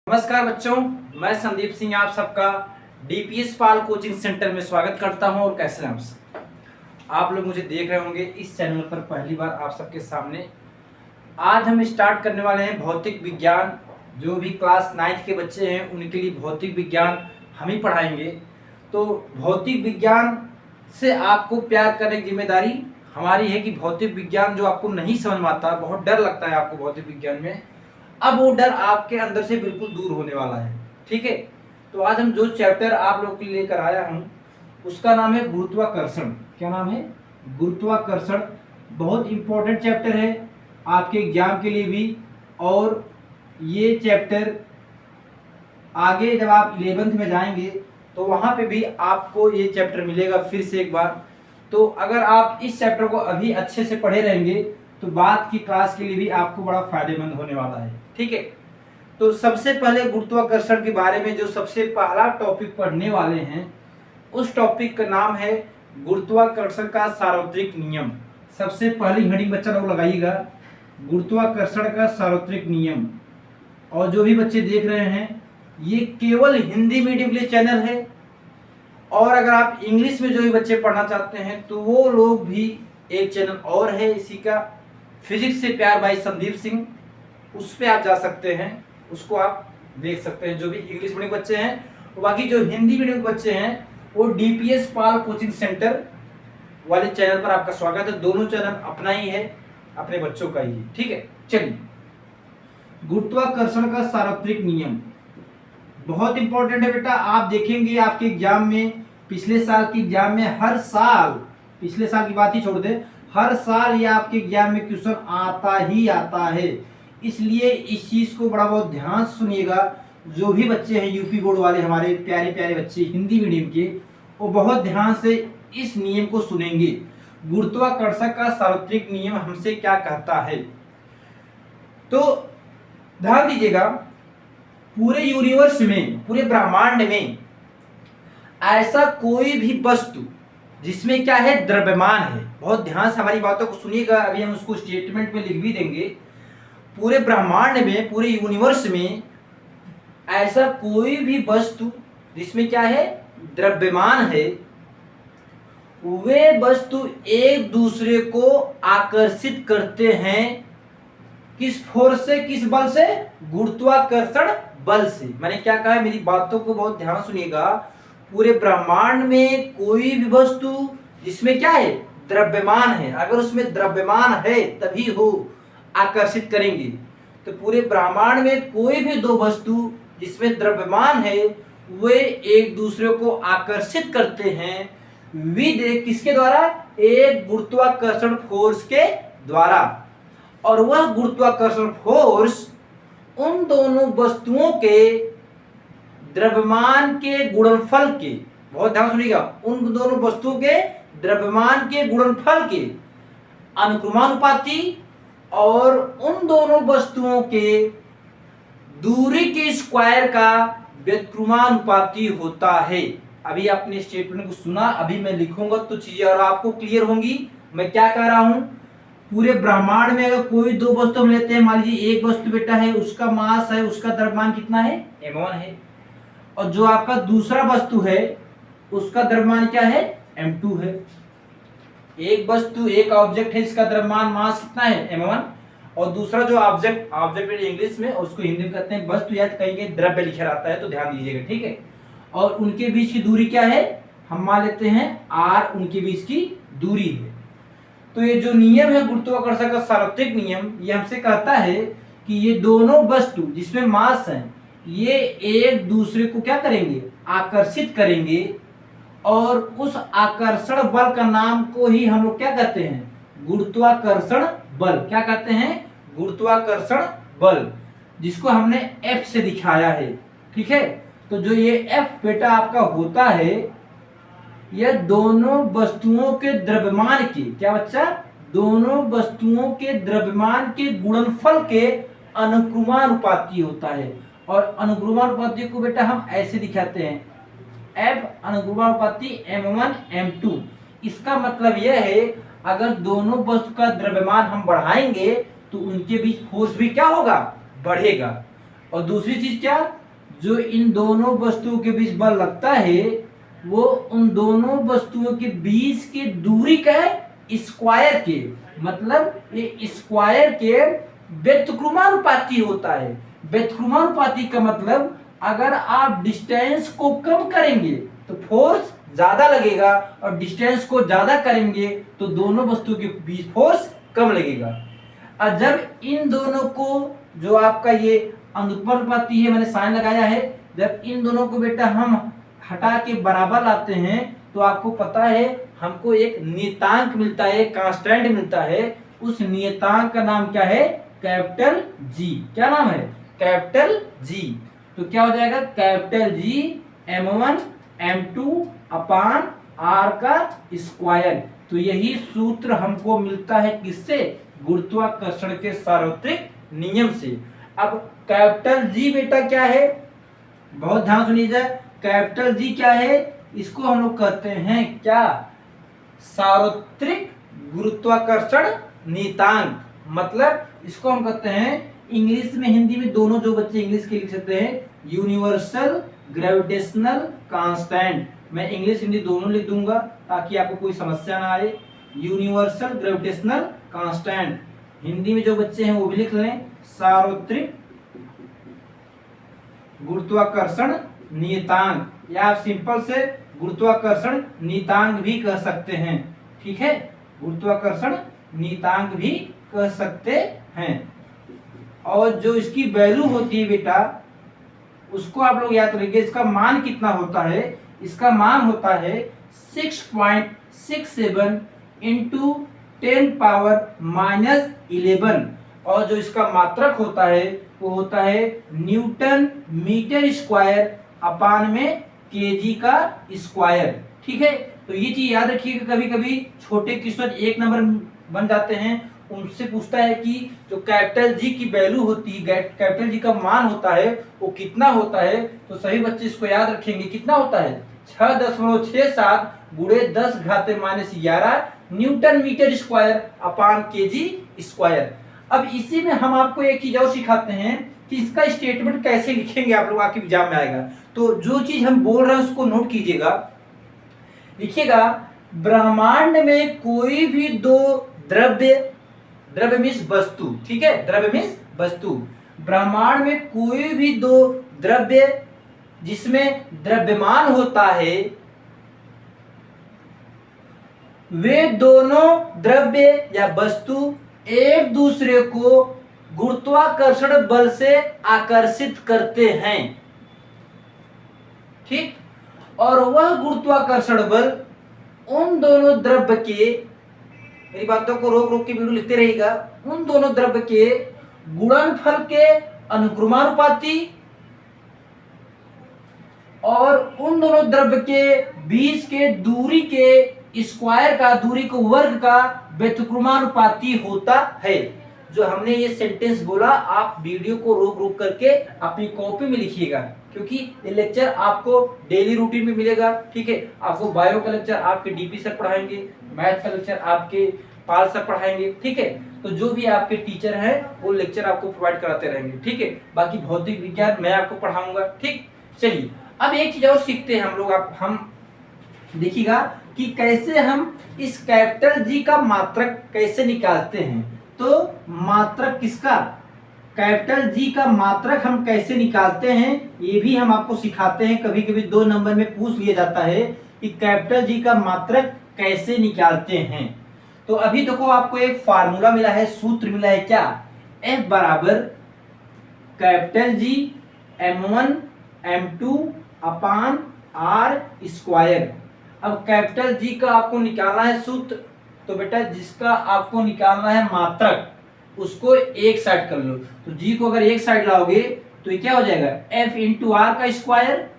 नमस्कार बच्चों, मैं संदीप सिंह आप सबका डीपीएस पाल कोचिंग सेंटर में स्वागत करता हूं। और कैसे हैं आप सब? आप लोग मुझे देख रहे होंगे इस चैनल पर पहली बार आप सबके सामने। आज हम स्टार्ट करने वाले हैं भौतिक विज्ञान। जो भी क्लास 9th के बच्चे हैं उनके लिए भौतिक विज्ञान हम ही पढ़ाएंगे। तो भौतिक विज्ञान से आपको प्यार करने की जिम्मेदारी हमारी है कि भौतिक विज्ञान जो आपको नहीं समझ में आता, बहुत डर लगता है आपको भौतिक विज्ञान में, अब वो डर आपके अंदर से बिल्कुल दूर होने वाला है। ठीक है, तो आज हम जो चैप्टर आप लोग के लिए लेकर आया हूँ उसका नाम है गुरुत्वाकर्षण। क्या नाम है? गुरुत्वाकर्षण। बहुत इंपॉर्टेंट चैप्टर है आपके एग्जाम के लिए भी। और ये चैप्टर आगे जब आप 11th में जाएंगे तो वहाँ पे भी आपको ये चैप्टर मिलेगा फिर से एक बार। तो अगर आप इस चैप्टर को अभी अच्छे से पढ़े रहेंगे तो बाद की क्लास के लिए भी आपको बड़ा फायदेमंद होने वाला है। ठीक है, तो सबसे पहले गुरुत्वाकर्षण के बारे में जो सबसे पहला टॉपिक पढ़ने वाले हैं उस टॉपिक का नाम है गुरुत्वाकर्षण का सार्वत्रिक नियम। सबसे पहली हेडिंग बच्चा लोग लगाइएगा, गुरुत्वाकर्षण का सार्वत्रिक नियम। और जो भी बच्चे देख रहे हैं ये केवल हिंदी मीडियम के लिए चैनल है। और अगर आप इंग्लिश में जो भी बच्चे पढ़ना चाहते हैं तो वो लोग भी एक चैनल और है इसी का, फिजिक्स से प्यार बाई संदीप सिंह, उस पर आप जा सकते हैं, उसको आप देख सकते हैं जो भी इंग्लिश मीडियम बच्चे हैं। बाकी जो हिंदी मीडियम बच्चे हैं वो डीपीएस पाल कोचिंग सेंटर वाले चैनल पर आपका स्वागत है। दोनों चैनल अपना ही है, अपने बच्चों का ही है। ठीक है, चलिए, गुरुत्वाकर्षण का सार्वत्रिक नियम बहुत इंपॉर्टेंट है बेटा। आप देखेंगे आपके एग्जाम में, पिछले साल के एग्जाम में हर साल, पिछले साल की बात ही छोड़ दे, हर साल ये आपके एग्जाम में क्वेश्चन आता ही आता है। इसलिए इस चीज को बड़ा बहुत ध्यान से सुनिएगा। जो भी बच्चे हैं यूपी बोर्ड वाले, हमारे प्यारे प्यारे बच्चे हिंदी मीडियम के, वो बहुत ध्यान से इस नियम को सुनेंगे। गुरुत्वाकर्षण का सार्वत्रिक नियम हमसे क्या कहता है, तो ध्यान दीजिएगा। पूरे यूनिवर्स में, पूरे ब्रह्मांड में ऐसा कोई भी वस्तु जिसमें क्या है, द्रव्यमान है। बहुत ध्यान से हमारी बातों को सुनिएगा, अभी हम उसको स्टेटमेंट में लिख भी देंगे। पूरे ब्रह्मांड में, पूरे यूनिवर्स में ऐसा कोई भी वस्तु जिसमें क्या है, द्रव्यमान है, वे वस्तु एक दूसरे को आकर्षित करते हैं। किस फोर्स से, किस बल से? गुरुत्वाकर्षण बल से। मैंने क्या कहा, मेरी बातों को बहुत ध्यान सुनिएगा। पूरे ब्रह्मांड में कोई भी वस्तु जिसमें क्या है, द्रव्यमान है, अगर उसमें द्रव्यमान है तभी हो आकर्षित करेंगे। तो पूरे ब्रह्मांड में कोई भी दो वस्तु जिसमें द्रव्यमान है वे एक दूसरे को आकर्षित करते हैं विद किसके द्वारा? एक गुरुत्वाकर्षण फोर्स के द्वारा। और वह गुरुत्वाकर्षण फोर्स उन दोनों वस्तुओं के द्रव्यमान के गुणनफल के, बहुत ध्यान सुनिएगा, उन दोनों वस्तुओं के द्रव्यमान के गुणनफल के अनुक्रमानुपाती और उन दोनों वस्तुओं के दूरी के स्क्वायर का व्युत्क्रमानुपाती होता है। अभी आपने स्टेटमेंट को सुना, अभी मैं लिखूंगा तो चीजें और आपको क्लियर होंगी मैं क्या कह रहा हूं। पूरे ब्रह्मांड में अगर कोई दो वस्तु हम लेते हैं, मान लीजिए एक वस्तु बेटा है, उसका मास है, उसका द्रव्यमान कितना है? m1 है। और जो आपका दूसरा वस्तु है उसका द्रव्यमान क्या है? m2 है। एक वस्तु, एक ऑब्जेक्ट है, इसका द्रव्यमान मास कितना है? m1। और दूसरा जो ऑब्जेक्ट इंग्लिश में, उसको हिंदी में कहते हैं वस्तु, या कहीं द्रव्य लिखा रहता है, तो ध्यान दीजिएगा। ठीक है, और उनके बीच की दूरी क्या है? हम मान लेते हैं r, उनके बीच की दूरी है। तो ये जो नियम है गुरुत्वाकर्षण का सार्वत्रिक नियम, ये हमसे कहता है कि ये दोनों वस्तु जिसमें मास है ये एक दूसरे को क्या करेंगे? आकर्षित करेंगे। और उस आकर्षण बल का नाम को ही हम लोग क्या कहते हैं? गुरुत्वाकर्षण बल। क्या कहते हैं? गुरुत्वाकर्षण बल, जिसको हमने F से दिखाया है। ठीक है, तो जो ये F बेटा आपका होता है, यह दोनों वस्तुओं के द्रव्यमान के, क्या बच्चा? दोनों वस्तुओं के द्रव्यमान के गुणनफल के अनुक्रमानुपाती होता है। और अनुक्रमानुपाती को बेटा हम ऐसे दिखाते हैं, F अनुक्रमानुपाती m1 m2। इसका मतलब यह है अगर दोनों वस्तु का द्रव्यमान हम बढ़ाएंगे तो उनके बीच फोर्स भी क्या होगा? बढ़ेगा। और दूसरी चीज क्या, जो इन दोनों वस्तुओं के बीच बल लगता है वो उन दोनों वस्तुओं के बीच की दूरी का है स्क्वायर के, मतलब ये स्क्वायर के व्यतिक्रमानुपाती होता है। व्यतिक्रमानुपाती का मतलब अगर आप डिस्टेंस को कम करेंगे तो फोर्स ज्यादा लगेगा और डिस्टेंस को ज्यादा करेंगे तो दोनों वस्तुओं के बीच फोर्स कम लगेगा। और जब इन दोनों को, जो आपका ये अनुपाती है, मैंने साइन लगाया है, जब इन दोनों को बेटा हम हटा के बराबर लाते हैं तो आपको पता है हमको एक नियतांक मिलता है, कांस्टेंट मिलता है। उस नियतांक का नाम क्या है, कैपिटल जी। क्या नाम है, कैपिटल जी। तो क्या हो जाएगा, कैपिटल जी m1 m2 अपान r का स्क्वायर। तो यही सूत्र हमको मिलता है किससे, गुरुत्वाकर्षण के सार्वत्रिक नियम से। अब कैपिटल जी बेटा क्या है, बहुत ध्यान सुनिए, कैपिटल जी क्या है, इसको हम लोग कहते हैं क्या, सार्वत्रिक गुरुत्वाकर्षण नियतांक। मतलब इसको हम कहते हैं इंग्लिश में, हिंदी में, दोनों जो बच्चे इंग्लिश के लिख सकते हैं, यूनिवर्सल ग्रेविटेशनल कांस्टेंट। मैं इंग्लिश हिंदी दोनों लिख दूंगा ताकि आपको कोई समस्या ना आए। यूनिवर्सल ग्रेविटेशनल कांस्टेंट, हिंदी में जो बच्चे हैं वो भी लिख लें, सार्वत्रिक गुरुत्वाकर्षण नियतांक, या आप सिंपल से गुरुत्वाकर्षण नियतांक भी कह सकते हैं। ठीक है, गुरुत्वाकर्षण नियतांक भी कह सकते हैं। और जो इसकी वैल्यू होती है बेटा उसको आप लोग याद रखिए, इसका मान कितना होता है, इसका मान होता है 6.67 इंटू 10⁻⁻11। और जो इसका मात्रक होता है वो होता है न्यूटन मीटर स्क्वायर अपान में केजी का स्क्वायर। ठीक है, तो ये चीज याद रखिएगा। कभी कभी छोटे क्वेश्चन एक नंबर बन जाते हैं, उनसे पूछता है कि जो कैपिटल जी की वैल्यू होती है, कैपिटल जी का मान होता है वो कितना होता है, तो सभी बच्चे इसको याद रखेंगे। कितना होता है, 6.67 गुणे 10⁻⁻11 newton metre square upon KG square. अब इसी में हम आपको एक चीज और सिखाते हैं कि इसका स्टेटमेंट कैसे लिखेंगे, आप लोग आपके एग्जाम में आएगा। तो जो चीज हम बोल रहे हैं उसको नोट कीजिएगा, लिखिएगा, ब्रह्मांड में कोई भी दो द्रव्य, द्रव्य मीन्स वस्तु, ठीक है, द्रव्य मीन्स वस्तु, ब्रह्मांड में कोई भी दो द्रव्य जिसमें द्रव्यमान होता है, वे दोनों द्रव्य या वस्तु एक दूसरे को गुरुत्वाकर्षण बल से आकर्षित करते हैं। ठीक, और वह गुरुत्वाकर्षण बल उन दोनों द्रव्य के, मेरी बातों को रोक रोक के वीडियो लिखते रहिएगा, उन दोनों द्रव्य के गुणनफल के अनुक्रमानुपाती और उन दोनों द्रव्य के बीच के दूरी के स्क्वायर का, दूरी को वर्ग का व्यतिक्रमानुपाती होता है। जो हमने ये सेंटेंस बोला आप वीडियो को रोक रोक करके अपनी कॉपी में लिखिएगा, क्योंकि ये लेक्चर आपको डेली रूटीन में मिलेगा। ठीक है, आपको बायो का लेक्चर आपके डीपी सर पढ़ाएंगे, मैथ का लेक्चर आपके पाल सर पढ़ाएंगे। ठीक है, तो जो भी आपके टीचर हैं वो लेक्चर आपको प्रोवाइड कराते रहेंगे। ठीक है, बाकी भौतिक विज्ञान मैं आपको पढ़ाऊंगा। ठीक, चलिए अब एक चीज और सीखते हैं हम लोग। हम देखिएगा कि कैसे हम इस कैपिटल जी का मात्रक कैसे निकालते हैं। तो मात्रक किसका, कैपिटल जी का मात्रक हम कैसे निकालते हैं ये भी हम आपको सिखाते हैं। कभी कभी 2 नंबर में पूछ लिया जाता है कि कैपिटल जी का मात्रक कैसे निकालते हैं। तो अभी देखो आपको एक फार्मूला मिला है, सूत्र मिला है, क्या, F बराबर कैपिटल जी m1 m2 अपान r स्क्वायर। अब कैपिटल जी का आपको निकालना है सूत्र, तो बेटा जिसका आपको निकालना है मात्रक उसको एक साइड कर लो। तो जी को अगर एक साइड लाओगे तो ये क्या हो जाएगा, f इंटू आर का स्क्वायर,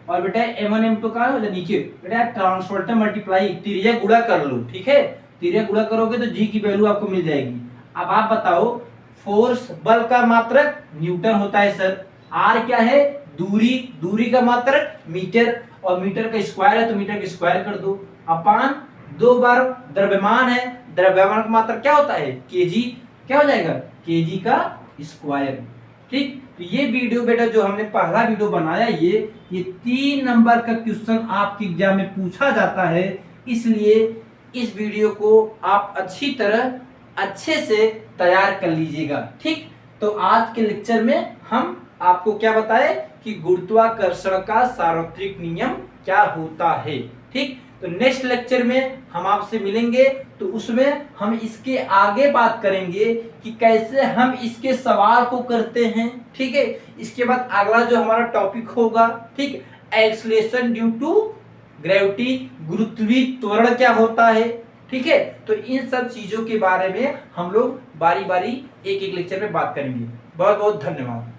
और बेटा m1 m2 का नीचे बेटा ट्रांसपोर्टर मल्टीप्लाई तिर्यक गुणा कर लो। ठीक है, तिर्यक गुणा करोगे तो जी की वैल्यू आपको मिल जाएगी। अब आप बताओ, फोर्स बल का मात्रक न्यूटन होता है सर, आर क्या है, दूरी, दूरी का मात्रक मीटर, और मीटर का स्क्वायर है तो मीटर का स्क्वायर कर दो, अपान 2 बार द्रव्यमान है, द्रव्यमान का मात्रक क्या होता है, केजी, क्या हो जाएगा, केजी का स्क्वायर। ठीक। तो ये वीडियो बेटा जो हमने पहला वीडियो बनाया ये 3 नंबर का क्वेश्चन आपके एग्जाम में पूछा जाता है, इसलिए इस वीडियो को आप अच्छी तरह अच्छे से तैयार कर लीजिएगा। ठीक। तो आज के लेक्चर में हम आपको क्या बताए कि गुरुत्वाकर्षण का सार्वत्रिक नियम क्या होता है। ठीक। तो नेक्स्ट लेक्चर में हम आपसे मिलेंगे, तो उसमें हम इसके आगे बात करेंगे कि कैसे हम इसके सवाल को करते हैं। ठीक है। इसके बाद अगला जो हमारा टॉपिक होगा, ठीक, एक्सीलरेशन ड्यू टू ग्रेविटी, गुरुत्वीय त्वरण क्या होता है। ठीक है। तो इन सब चीजों के बारे में हम लोग बारी बारी एक एक लेक्चर में बात करेंगे। बहुत बहुत धन्यवाद।